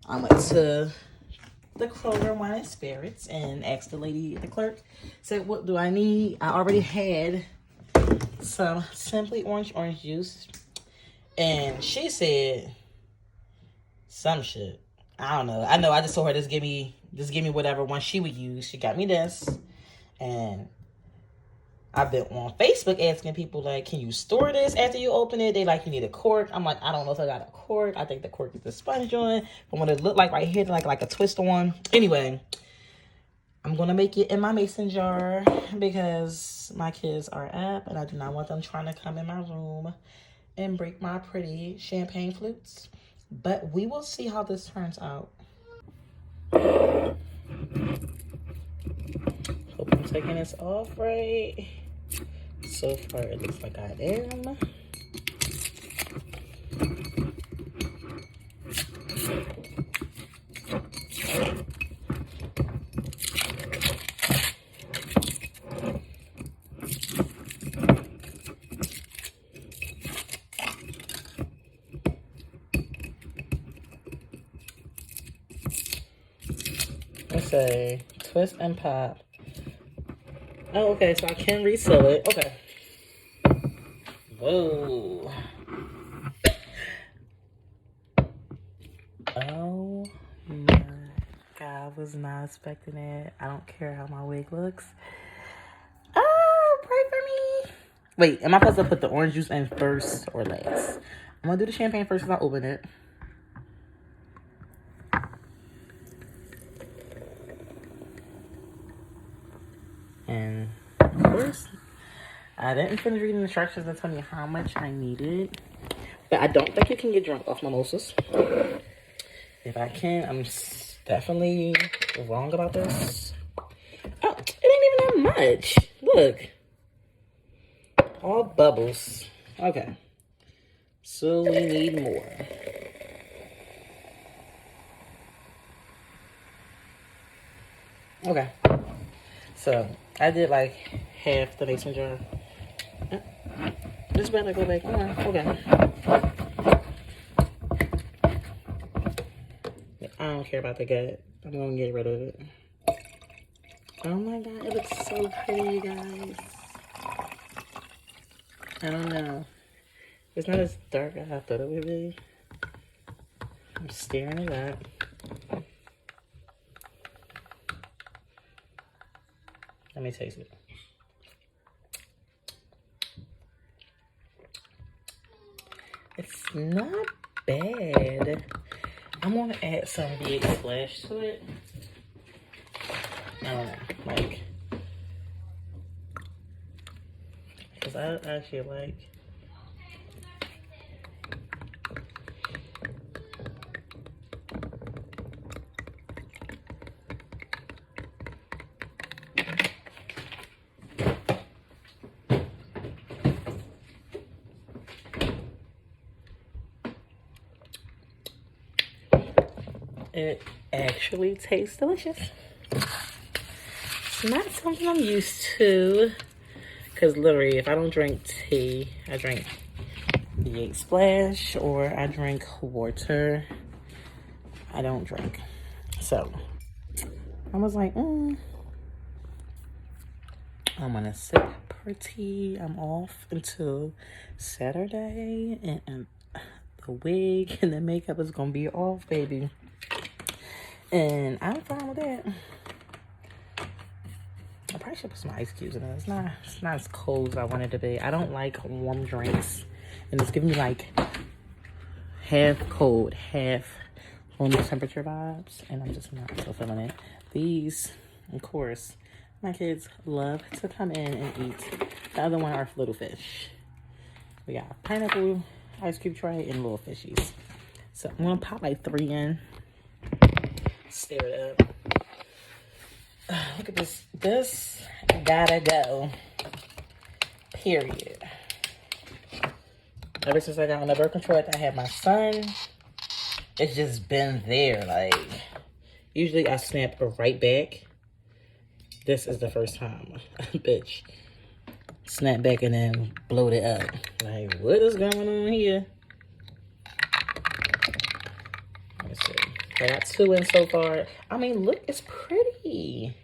I went to the Kroger Wine and Spirits and asked the lady, the clerk, said, what do I need? I already had some Simply orange juice. And she said some shit. I don't know. I just told her just give me whatever one she would use. She got me this. And I've been on Facebook asking people, like, can you store this after you open it? They like, you need a cork. I'm like, I don't know if I got a cork. I think the cork is the sponge on. But what it looked like right here, like a twist on. Anyway, I'm going to make it in my mason jar because my kids are up and I do not want them trying to come in my room and break my pretty champagne flutes. But we will see how this turns out. Hope I'm taking this off right. So far, it looks like I am. Let's say twist and pop. Oh, okay, so I can reseal it. Okay. Whoa. Oh my God, I was not expecting it. I don't care how my wig looks. Oh, pray for me. Wait, am I supposed to put the orange juice in first or last? I'm gonna do the champagne first because I open it. And of course, I didn't finish reading the instructions that tell me how much I needed. But I don't think you can get drunk off mimosas. If I can, I'm definitely wrong about this. Oh, it ain't even that much. Look. All bubbles. Okay. So we need more. Okay. So I did like half the mason jar. This better go back on. Okay. I don't care about the gut. I'm gonna get rid of it. Oh my God, it looks so pretty, you guys. I don't know. It's not as dark as I thought it would be. I'm staring it up. Let me taste it. It's not bad. I'm gonna add some big splash to it. I don't know, like, because I actually like. It actually tastes delicious. It's not something I'm used to. Because literally, if I don't drink tea, I drink V8 Splash or I drink water. I don't drink. So, I was like, I'm gonna sip pretty. I'm off until Saturday. And the wig and the makeup is gonna be off, baby. And I'm fine with that. I probably should put some ice cubes in it. It's not as cold as I want it to be. I don't like warm drinks. And it's giving me like half cold, half room temperature vibes. And I'm just not so feeling it. These, of course, my kids love to come in and eat. The other one are little fish. We got pineapple, ice cube tray, and little fishies. So I'm gonna pop like 3 in. Stir it up. Look at this. This gotta go. Period. Ever since I got on the birth control, I had my son. It's just been there. Like, usually I snap right back. This is the first time. Bitch. Snap back and then blowed it up. Like, what is going on here? Let's see. I got 2 in so far. I mean, look, it's pretty.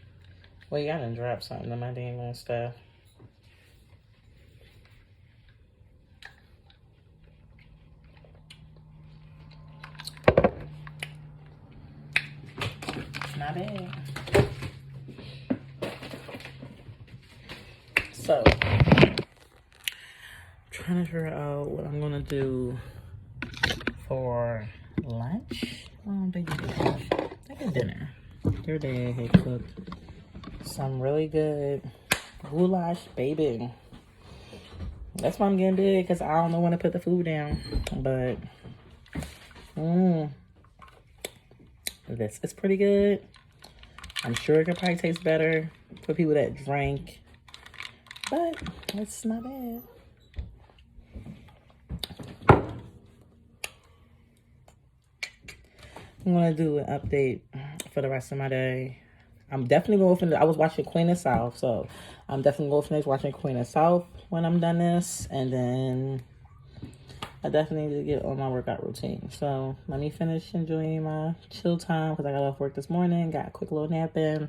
Wait, I done dropped something in my damn stuff. Not bad. So, trying to figure out what I'm gonna do for lunch. Oh, they did lunch. They did dinner. Your dad had cooked some really good goulash, baby. That's why I'm getting big, because I don't know when to put the food down. But, this is pretty good. I'm sure it could probably taste better for people that drink. But it's not bad. I'm going to do an update for the rest of my day. I'm definitely going to finish. I was watching Queen of South, so I'm definitely going to finish watching Queen of South when I'm done this. And then I definitely need to get on my workout routine. So let me finish enjoying my chill time because I got off work this morning. Got a quick little nap in.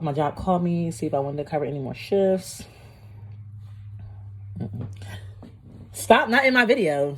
My job called me, see if I wanted to cover any more shifts. Stop, not in my video.